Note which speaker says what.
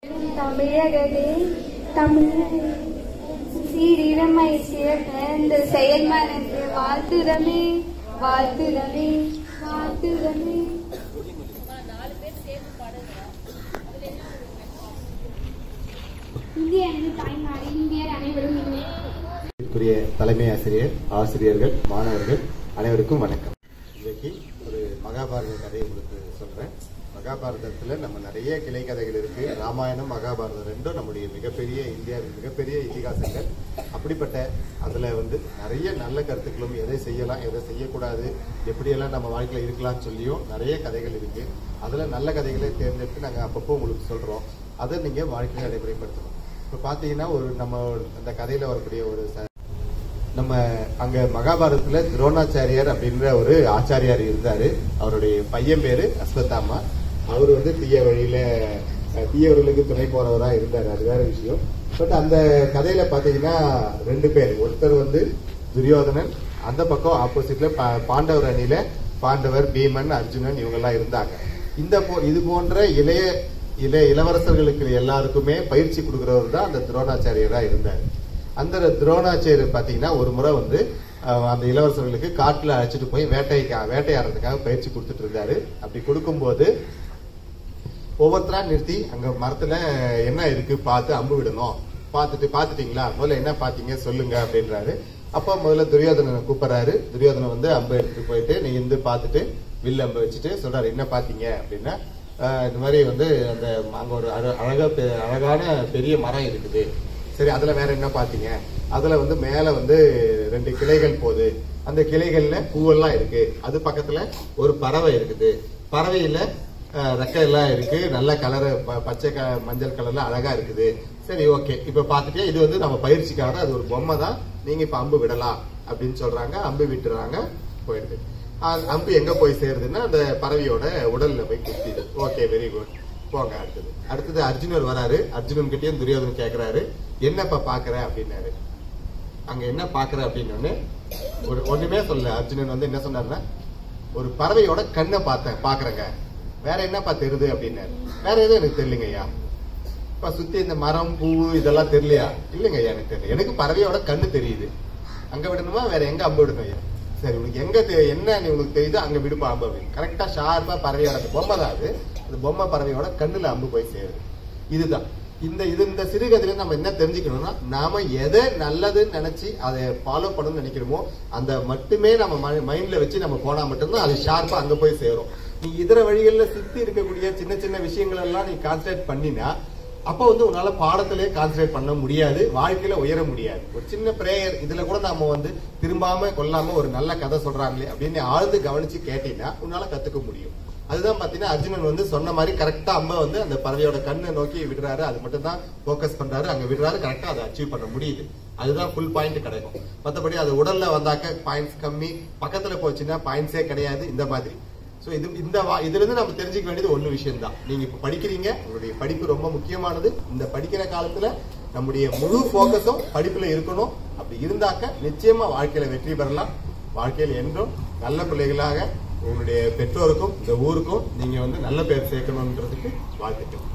Speaker 1: தமிழகே தமிழகே சீரிரமை சிறந்த செயல்மனது வாழ்த்துதமே வாழ்த்துதமே வாழ்த்துதமே. இந்தியா எனது தாய்நாடு, இந்தியர் அனைவரும்
Speaker 2: தலைமை ஆசிரியர், ஆசிரியர்கள், மாணவர்கள் அனைவருக்கும் வணக்கம். இன்னைக்கு ஒரு மகாபாரத கதையை உங்களுக்கு சொல்றேன். மகாபாரதத்துல நம்ம நிறைய கிளை கதைகள் இருக்கு. ராமாயணம், மகாபாரதம் ரெண்டும் நம்முடைய மிகப்பெரிய இந்தியாவின் மிகப்பெரிய இதிகாசங்கள். அப்படிப்பட்ட அதுல நிறைய நல்ல கருத்துக்களும், எதை செய்யலாம் எதை செய்யக்கூடாது, எப்படியெல்லாம் நம்ம வாழ்க்கையில இருக்கலாம்னு சொல்லியும் நிறைய கதைகள் இருக்கு. அதுல நல்ல கதைகளை தேர்ந்தெடுத்து நாங்க அப்பப்போ உங்களுக்கு சொல்றோம். அதை நீங்க வாழ்க்கையில நடைமுறைப்படுத்தணும். இப்ப பாத்தீங்கன்னா நம்ம அந்த கதையில வரக்கூடிய ஒரு நம்ம அங்க மகாபாரதத்துல துரோணாச்சாரியார் அப்படின்ற ஒரு ஆச்சாரியார் இருந்தாரு. அவருடைய பையன் பேரு அஸ்வத்தாமா. அவர் தீயவர்களுக்கு துணை போறவரா இருந்தாரு, அது வேற விஷயம். பட் அந்த கதையில பாத்தீங்கன்னா ரெண்டு பேர், ஒருத்தர் துரியோதனன், அந்த பக்கம் ஆப்போசிட்ல பாண்டவர் அணியில பாண்டவர், பீமன், அர்ஜுனன் இவங்க எல்லாம் இருந்தாங்க. இது போன்ற இளவரசர்களுக்கு எல்லாருக்குமே பயிற்சி கொடுக்கிறவர் தான் அந்த துரோணாச்சாரியரா இருந்தாரு. அந்த துரோணாச்சாரியர் பாத்தீங்கன்னா ஒரு முறை அந்த இளவரசர்களுக்கு காட்டுல அழைச்சிட்டு போய் வேட்டையாடுறதுக்காக பயிற்சி கொடுத்துட்டு இருந்தாரு. அப்படி கொடுக்கும்போது ஒவ்வொருத்தரா நிறுத்தி அங்க மரத்துல என்ன இருக்கு பார்த்து அம்பு விடணும், பாத்துட்டீங்களா, முதல்ல என்ன பாத்தீங்க சொல்லுங்க அப்படின்றாரு. அப்ப முதல்ல துரியோதனனை கூப்பிடுறாரு. துரியோதனன் அம்பு எடுத்துட்டு போயிட்டு நீ பாத்துட்டு வில் அம்பு வச்சுட்டு சொல்றாரு, என்ன பாத்தீங்க அப்படின்னா, இந்த மாதிரி அந்த அங்க ஒரு அழகான பெரிய மரம் இருக்குது. சரி, அதுல வேற என்ன பாத்தீங்க? அதுல மேல 2 கிளைகள் போகுது. அந்த கிளைகள்ல பூவெல்லாம் இருக்கு. அது பக்கத்துல ஒரு பறவை இருக்குது. பறவையில ரெக்கை எல்லாம் இருக்கு, நல்ல கலர், பச்சை மஞ்சள் கலர்ல அழகா இருக்குது. சரி, ஓகே, இப்ப பாத்துட்டே, இது நம்ம பயிற்சிக்காக, அது ஒரு பொம்மை தான், நீங்க இப்ப அம்பு விடலாம் அப்படின்னு சொல்றாங்க. அம்பு விட்டுறாங்க, போயிடுது. அம்பு எங்க போய் சேருதுன்னா அந்த பறவையோட உடல்ல போய் குத்திது. ஓகே, வெரி குட், போங்க. அடுத்தது அர்ஜுனர் வராரு. அர்ஜுனன் கிட்டயும் துரியோதனன் கேக்குறாரு, என்னப்பா பாக்குற அப்படின்னாரு. அங்க என்ன பாக்குற அப்படின்னு ஒண்ணுமே சொல்ல. அர்ஜுனன் என்ன சொன்னாருன்னா, ஒரு பறவையோட கண்ணை பாக்குறேங்க, வேற என்னப்பா தெரியுது அப்படின்னாரு. வேற எதுவும் எனக்கு தெரியலங்க ஐயா. இப்ப சுத்தி இந்த மரம், பூ இதெல்லாம் தெரியலையா? இல்லைங்க ஐயா, எனக்கு தெரியல. எனக்கு பறவையோட கண்ணு தெரியுது. அங்க விடணுமா, வேற எங்க அம்பு விடணும் ஐயா? சரி, உனக்கு எங்க என்ன உனக்கு தெரியுது, அங்க விடுப்பா அம்பு அப்படின்னு. கரெக்டா ஷார்ப்பா பறவையோட பொம்மை தான் அது. அந்த பொம்மை பறவையோட கண்ணுல அம்பு போய் சேருது. இதுதான் இந்த சிறுகதையில நம்ம என்ன தெரிஞ்சுக்கணும்னா, நாம எதை நல்லதுன்னு நினைச்சு அதை ஃபாலோ பண்ணணும்னு நினைக்கிறோமோ அந்த மட்டுமே நம்ம மைண்ட்ல வச்சு நம்ம போனா மட்டும்தான் அது ஷார்ப்பா அங்க போய் சேரும். நீ இதர வழிகள்ல சுத்தி இருக்கக்கூடிய சின்ன சின்ன விஷயங்கள் எல்லாம் நீ கான்சன்ட்ரேட் பண்ணினா அப்ப உன்னால பாடத்திலே கான்சன்ட்ரேட் பண்ண முடியாது, வாழ்க்கையில உயர முடியாது. ஒரு சின்ன பிரேயர், இதுல கூட நாம திரும்பாம கொல்லாம ஒரு நல்ல கதை சொல்றாங்களே அப்படின்னு ஆழ்ந்து கவனிச்சு கேட்டீங்கன்னா உன்னால கத்துக்க முடியும். அதுதான் பாத்தீங்கன்னா அர்ஜுனன் சொன்ன மாதிரி கரெக்டா அம்ப அந்த பறவையோட கண்ணை நோக்கி விடுறாரு. அது மட்டும் தான் போக்கஸ் பண்றாரு, அங்க விடுறாரு. கரெக்டா அதை அச்சீவ் பண்ண முடியுது. அதுதான் ஃபுல் பாயிண்ட் கிடைக்கும். மற்றபடி அது உடல்ல வந்தாக்க பாயிண்ட்ஸ் கம்மி, பக்கத்துல போச்சுன்னா பாயிண்ட்ஸே கிடையாது. இந்த மாதிரி இதுல இருந்து நம்ம தெரிஞ்சுக்க வேண்டியது ஒண்ணு விஷயம் தான். நீங்க இப்ப படிக்கிறீங்க, உங்களுடைய படிப்பு ரொம்ப முக்கியமானது. இந்த படிக்கிற காலத்துல நம்முடைய முழு போக்கஸும் படிப்புல இருக்கணும். அப்படி இருந்தாக்க நிச்சயமா வாழ்க்கையில வெற்றி பெறலாம். வாழ்க்கையில் என்றும் நல்ல பிள்ளைகளாக உங்களுடைய பெற்றோருக்கும் இந்த ஊருக்கும் நீங்க நல்ல பேர் சேர்க்கணும்ன்றதுக்கு வாழ்த்துக்கள்.